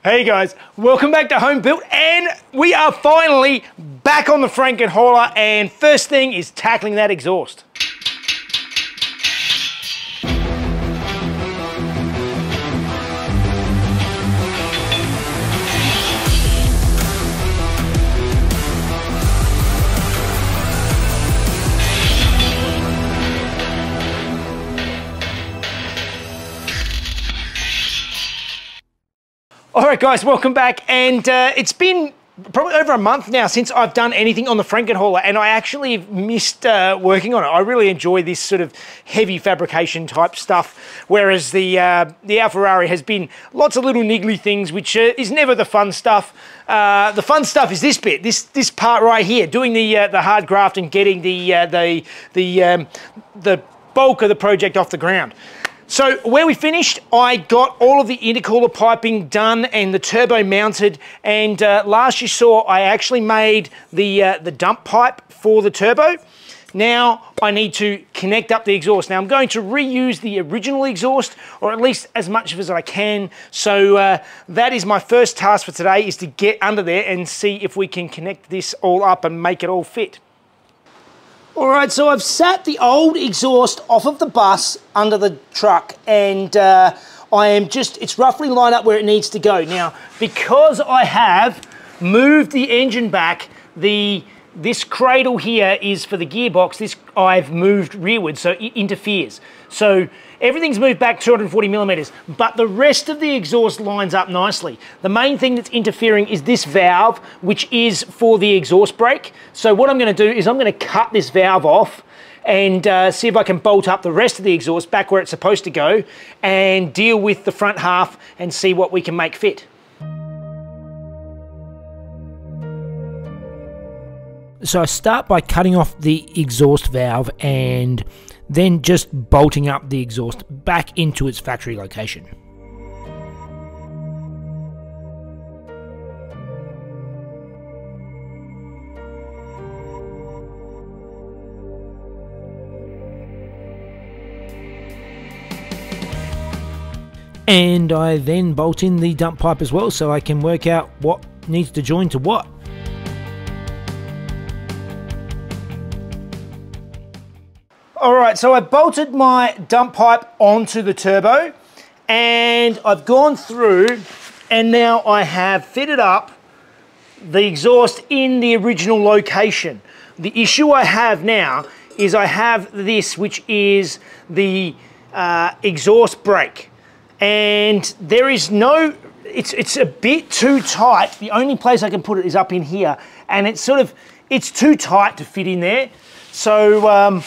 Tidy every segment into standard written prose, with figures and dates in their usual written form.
Hey guys, welcome back to Home Built, and we are finally back on the Franken hauler, and first thing is tackling that exhaust. All right guys, welcome back, and it's been probably over a month now since I've done anything on the Franken hauler, and I actually missed working on it. I really enjoy this sort of heavy fabrication type stuff, whereas the Ferrari has been lots of little niggly things, which is never the fun stuff. The fun stuff is this bit, this part right here, doing the hard graft and getting the bulk of the project off the ground. So where we finished, I got all of the intercooler piping done and the turbo mounted, and last you saw I actually made the dump pipe for the turbo. Now I need to connect up the exhaust. Now I'm going to reuse the original exhaust, or at least as much of as I can. So that is my first task for today, is to get under there and see if we can connect this all up and make it all fit. All right, so I've sat the old exhaust off of the bus under the truck, and it's roughly lined up where it needs to go. Now, because I have moved the engine back, this cradle here is for the gearbox. This I've moved rearward, so it interferes. So everything's moved back 240 millimeters, but the rest of the exhaust lines up nicely. The main thing that's interfering is this valve, which is for the exhaust brake. So what I'm gonna do is I'm gonna cut this valve off and see if I can bolt up the rest of the exhaust back where it's supposed to go and deal with the front half and see what we can make fit. So I start by cutting off the exhaust valve and then just bolting up the exhaust back into its factory location. And I then bolt in the dump pipe as well, so I can work out what needs to join to what. All right, so I bolted my dump pipe onto the turbo, and I've gone through, and now I have fitted up the exhaust in the original location. The issue I have now is I have this, which is the exhaust brake, and there is no, it's a bit too tight. The only place I can put it is up in here, and it's too tight to fit in there. So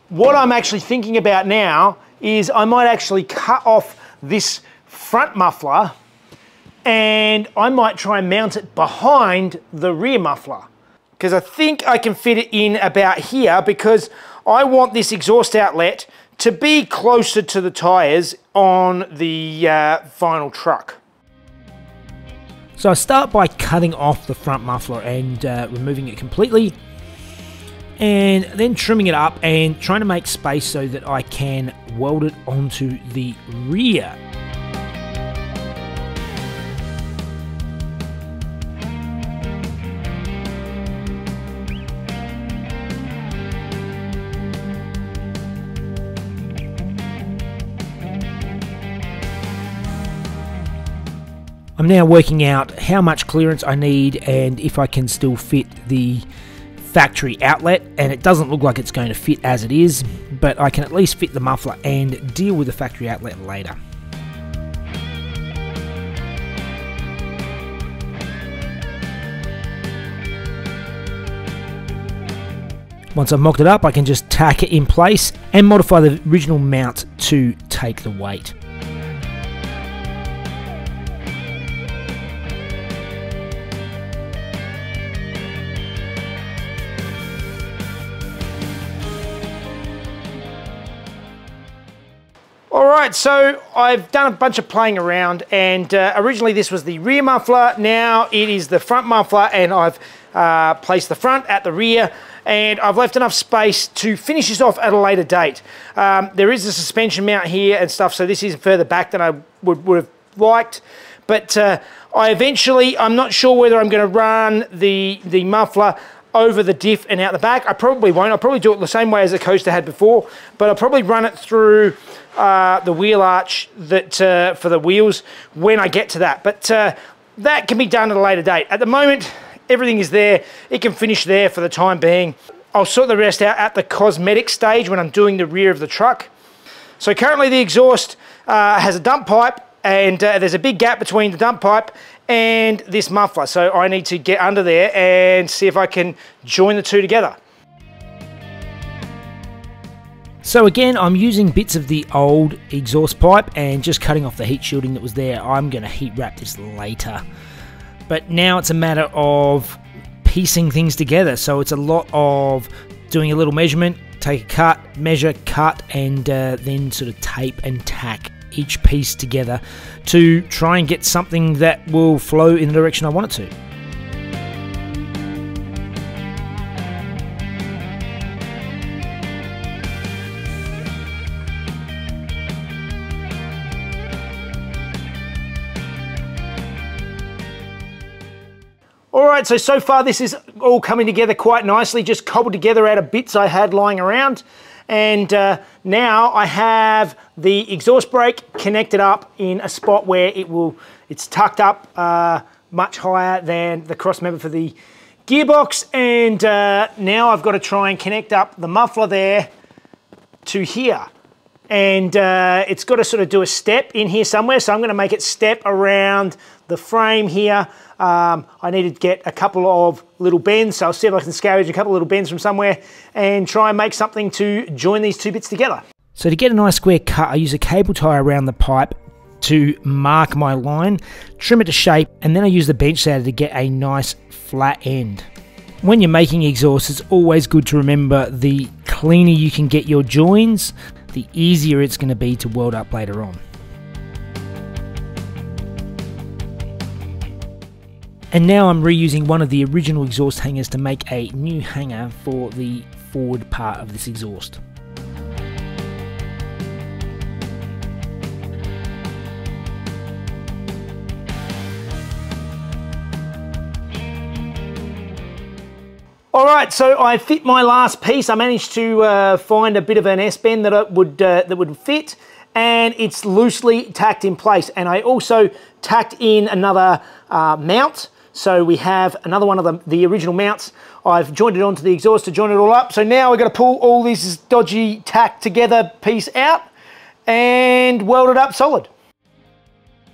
what I'm actually thinking about now is I might actually cut off this front muffler, and I might try and mount it behind the rear muffler, because I think I can fit it in about here, because I want this exhaust outlet to be closer to the tyres on the final truck. So I start by cutting off the front muffler and removing it completely, and then trimming it up and trying to make space so that I can weld it onto the rear. I'm now working out how much clearance I need and if I can still fit the factory outlet, and it doesn't look like it's going to fit as it is, but I can at least fit the muffler and deal with the factory outlet later. Once I've mocked it up, I can just tack it in place and modify the original mount to take the weight. All right, so I've done a bunch of playing around, and originally this was the rear muffler. Now it is the front muffler, and I've placed the front at the rear, and I've left enough space to finish this off at a later date. There is a suspension mount here and stuff, so this is further back than I would have liked. But I'm not sure whether I'm going to run the muffler over the diff and out the back. I probably won't. I'll probably do it the same way as the coaster had before, but I'll probably run it through the wheel arch that for the wheels when I get to that. But that can be done at a later date. At the moment, everything is there. It can finish there for the time being. I'll sort the rest out at the cosmetic stage when I'm doing the rear of the truck. So currently the exhaust has a dump pipe, and there's a big gap between the dump pipe and this muffler. So I need to get under there and see if I can join the two together. So again, I'm using bits of the old exhaust pipe and just cutting off the heat shielding that was there. I'm going to heat wrap this later. But now it's a matter of piecing things together. So it's a lot of doing a little measurement, take a cut, measure, cut, and then sort of tape and tack each piece together to try and get something that will flow in the direction I want it to. Alright, so far this is all coming together quite nicely, just cobbled together out of bits I had lying around. And now I have the exhaust brake connected up in a spot where it's tucked up much higher than the cross member for the gearbox. And now I've got to try and connect up the muffler there to here. And it's got to sort of do a step in here somewhere. So I'm going to make it step around the frame here. I need to get a couple of little bends, so I'll see if I can scavenge a couple of little bends from somewhere and try and make something to join these two bits together. So to get a nice square cut, I use a cable tie around the pipe to mark my line, trim it to shape, and then I use the bench sander to get a nice flat end. When you're making exhaust, it's always good to remember the cleaner you can get your joins, the easier it's going to be to weld up later on. And now I'm reusing one of the original exhaust hangers to make a new hanger for the forward part of this exhaust. Alright, so I fit my last piece. I managed to find a bit of an S-bend that would fit, and it's loosely tacked in place. And I also tacked in another mount. So we have another one of the original mounts. I've joined it onto the exhaust to join it all up. So now we're going to pull all this dodgy tack together piece out and weld it up solid.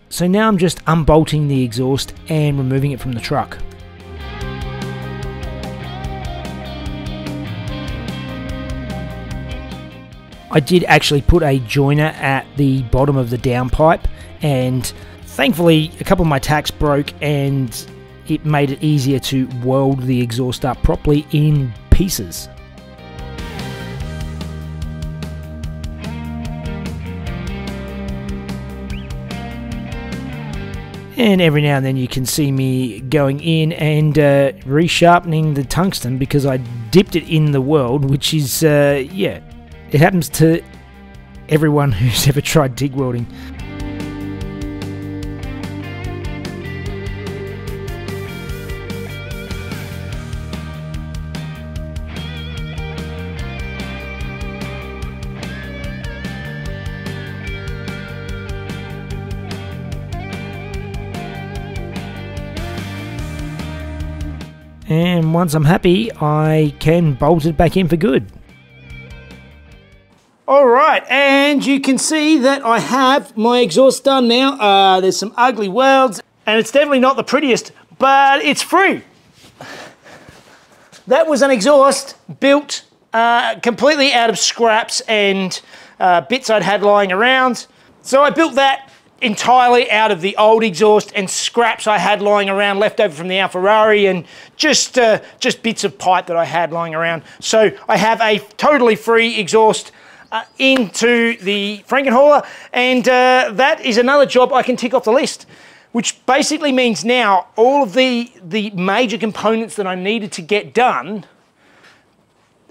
So now I'm just unbolting the exhaust and removing it from the truck. I did actually put a joiner at the bottom of the downpipe, and thankfully a couple of my tacks broke and it made it easier to weld the exhaust up properly in pieces. And every now and then you can see me going in and resharpening the tungsten because I dipped it in the weld, which is, yeah, it happens to everyone who's ever tried TIG welding. And once I'm happy, I can bolt it back in for good. Alright, and you can see that I have my exhaust done now. There's some ugly welds, and it's definitely not the prettiest, but it's free. That was an exhaust built completely out of scraps and bits I'd had lying around. So I built that entirely out of the old exhaust and scraps I had lying around, left over from the Ferrari, and just bits of pipe that I had lying around. So I have a totally free exhaust into the Frankenhauler, and that is another job I can tick off the list, which basically means now all of the major components that I needed to get done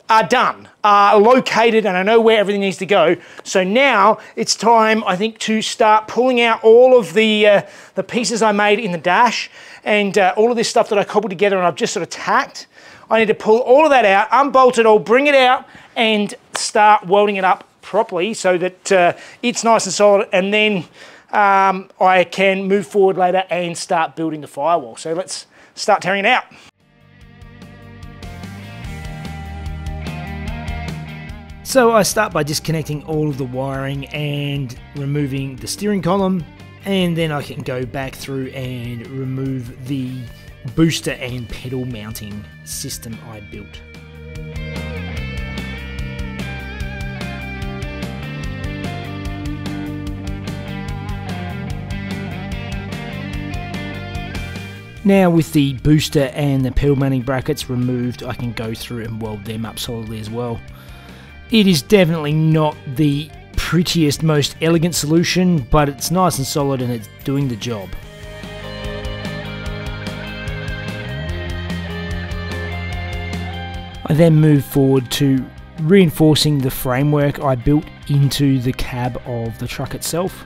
are done, are located, and I know where everything needs to go. So now it's time, I think, to start pulling out all of the pieces I made in the dash and all of this stuff that I cobbled together and I've just sort of tacked. I need to pull all of that out, unbolt it all, bring it out, and start welding it up properly so that it's nice and solid, and then I can move forward later and start building the firewall. So let's start tearing it out. So I start by disconnecting all of the wiring and removing the steering column, and then I can go back through and remove the booster and pedal mounting system I built. Now with the booster and the pedal mounting brackets removed, I can go through and weld them up solidly as well. It is definitely not the prettiest, most elegant solution, but it's nice and solid and it's doing the job. I then move forward to reinforcing the framework I built into the cab of the truck itself,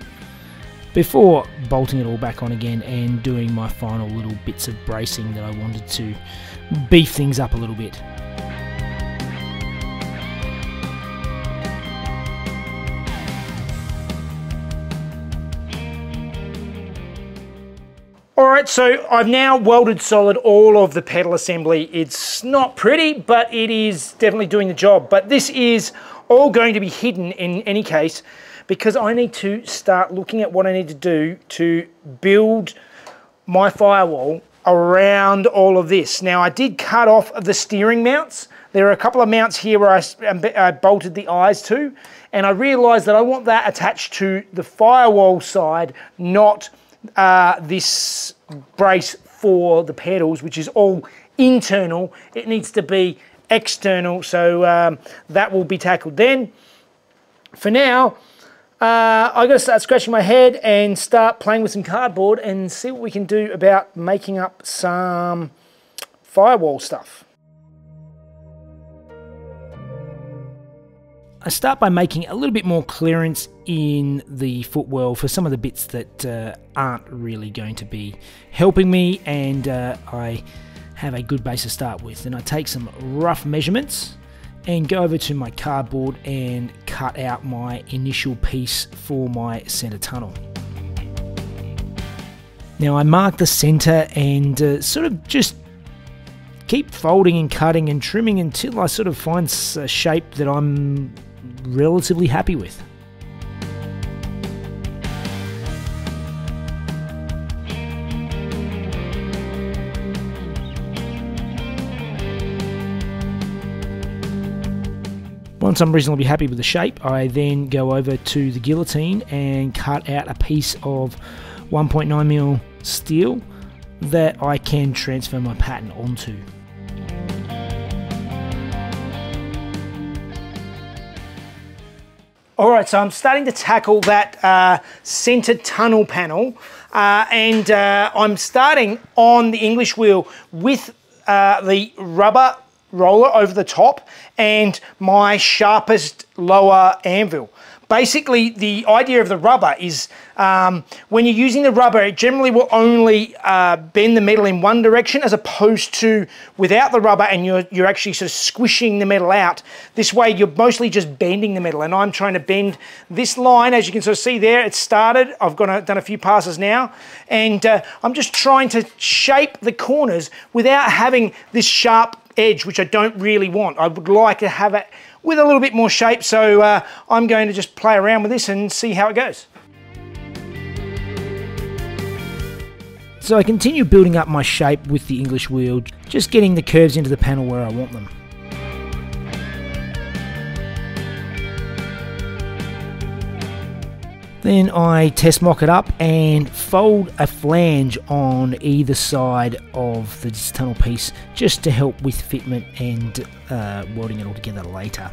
before bolting it all back on again and doing my final little bits of bracing that I wanted to beef things up a little bit. Alright, so I've now welded solid all of the pedal assembly. It's not pretty, but it is definitely doing the job. But this is all going to be hidden in any case, because I need to start looking at what I need to do to build my firewall around all of this. Now, I did cut off the steering mounts. There are a couple of mounts here where I bolted the eyes to, and I realized that I want that attached to the firewall side, not this brace for the pedals, which is all internal. It needs to be external, so that will be tackled then. For now, I've got to start scratching my head and start playing with some cardboard and see what we can do about making up some firewall stuff. I start by making a little bit more clearance in the footwell for some of the bits that aren't really going to be helping me, and I have a good base to start with. And I take some rough measurements and go over to my cardboard and cut out my initial piece for my center tunnel. Now I mark the center and sort of just keep folding and cutting and trimming until I sort of find a shape that I'm relatively happy with. Once I'm reasonably happy with the shape, I then go over to the guillotine and cut out a piece of 1.9mm steel that I can transfer my pattern onto. Alright, so I'm starting to tackle that center tunnel panel, and I'm starting on the English wheel with the rubber roller over the top and my sharpest lower anvil. Basically, the idea of the rubber is when you're using the rubber, it generally will only bend the metal in one direction, as opposed to without the rubber and you're actually sort of squishing the metal out. This way, you're mostly just bending the metal, and I'm trying to bend this line. As you can sort of see there, it's started. I've done a few passes now, and I'm just trying to shape the corners without having this sharp edge, which I don't really want. I would like to have it with a little bit more shape, so I'm going to just play around with this and see how it goes. So I continue building up my shape with the English wheel, just getting the curves into the panel where I want them. Then I test mock it up and fold a flange on either side of the tunnel piece, just to help with fitment and welding it all together later.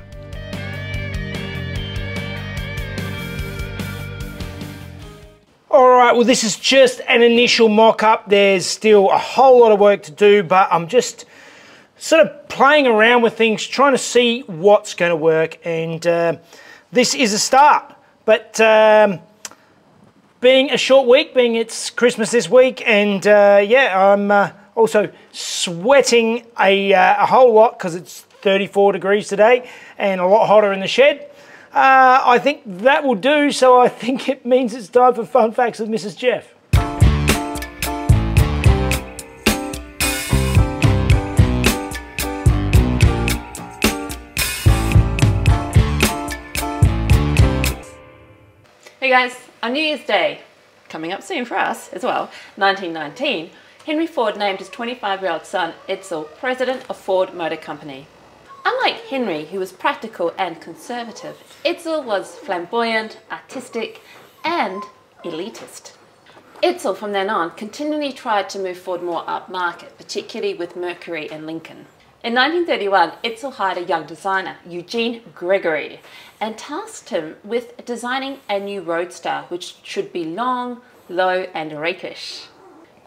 Alright, well this is just an initial mock-up. There's still a whole lot of work to do, but I'm just sort of playing around with things, trying to see what's going to work, and this is a start. But being a short week, being it's Christmas this week, and yeah, I'm also sweating a whole lot because it's 34 degrees today and a lot hotter in the shed. I think that will do, so I think it means it's time for Fun Facts with Mrs. Jeff. Hey guys, on New Year's Day, coming up soon for us as well, 1919, Henry Ford named his 25-year-old son Edsel president of Ford Motor Company. Unlike Henry, who was practical and conservative, Edsel was flamboyant, artistic, and elitist. Edsel, from then on, continually tried to move Ford more upmarket, particularly with Mercury and Lincoln. In 1931, Edsel hired a young designer, Eugene Gregory, and tasked him with designing a new roadster, which should be long, low, and rakish.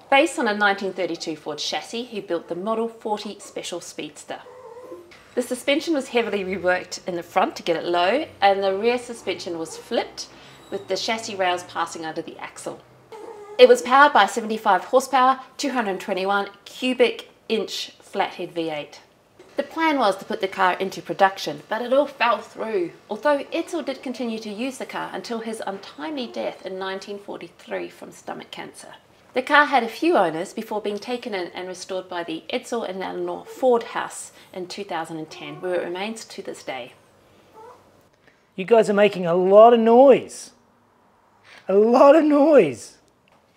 Based on a 1932 Ford chassis, he built the Model 40 Special Speedster. The suspension was heavily reworked in the front to get it low, and the rear suspension was flipped, with the chassis rails passing under the axle. It was powered by a 75 horsepower, 221 cubic inch flathead V8. The plan was to put the car into production, but it all fell through, although Edsel did continue to use the car until his untimely death in 1943 from stomach cancer. The car had a few owners before being taken in and restored by the Edsel and Eleanor Ford House in 2010, where it remains to this day. You guys are making a lot of noise. A lot of noise.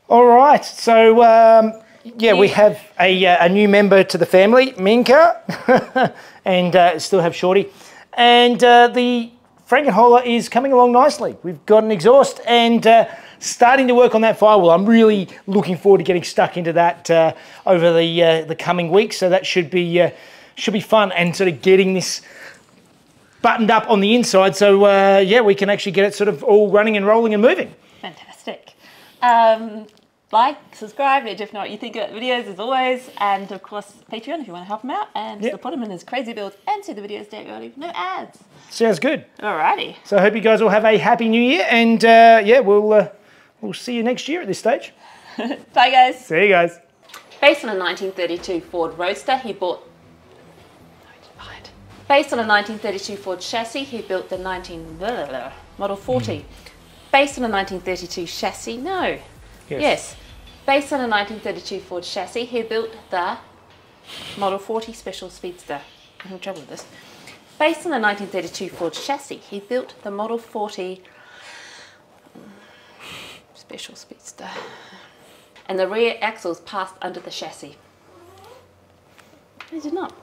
All right, so yeah, we have a new member to the family, Minka, and still have Shorty. And the Frankenholer is coming along nicely. We've got an exhaust and starting to work on that firewall. I'm really looking forward to getting stuck into that over the coming weeks. So that should be fun, and sort of getting this buttoned up on the inside. So yeah, we can actually get it sort of all running and rolling and moving. Fantastic. Like, subscribe, let Jeff know what you think about the videos as always, and of course Patreon if you want to help him out, and support him in his crazy builds and see the videos day early, no ads. Sounds good. Alrighty. So I hope you guys all have a happy new year, and yeah, we'll see you next year at this stage. Bye guys. See you guys. Based on a 1932 Ford Roadster, he built... Based on a 1932 Ford chassis, he built the Model 40. Based on a 1932 chassis, no. Yes. Based on a 1932 Ford chassis, he built the Model 40 Special Speedster. I'm having trouble with this. Based on a 1932 Ford chassis, he built the Model 40 Special Speedster. And the rear axles passed under the chassis. He did not.